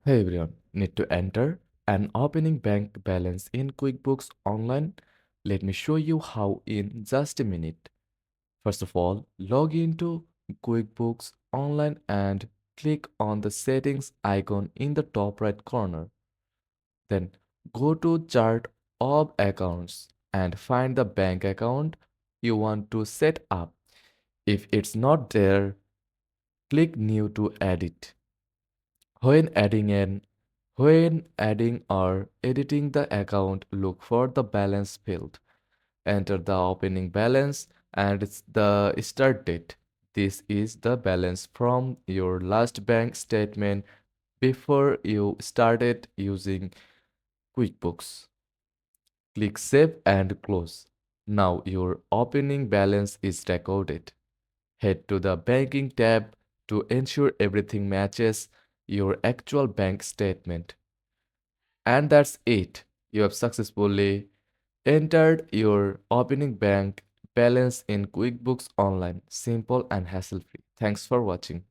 Hey everyone, need to enter an opening bank balance in QuickBooks Online? Let me show you how in just a minute. First of all, log into QuickBooks Online and click on the settings icon in the top right corner. Then go to chart of accounts and find the bank account you want to set up. If it's not there, click new to add it. When adding an When adding or editing the account, look for the balance field. Enter the opening balance and the start date. This is the balance from your last bank statement before you started using QuickBooks. Click Save and Close. Now your opening balance is recorded. Head to the Banking tab to ensure everything matches your actual bank statement. And that's it. You have successfully entered your opening bank balance in QuickBooks Online. Simple and hassle-free. Thanks for watching.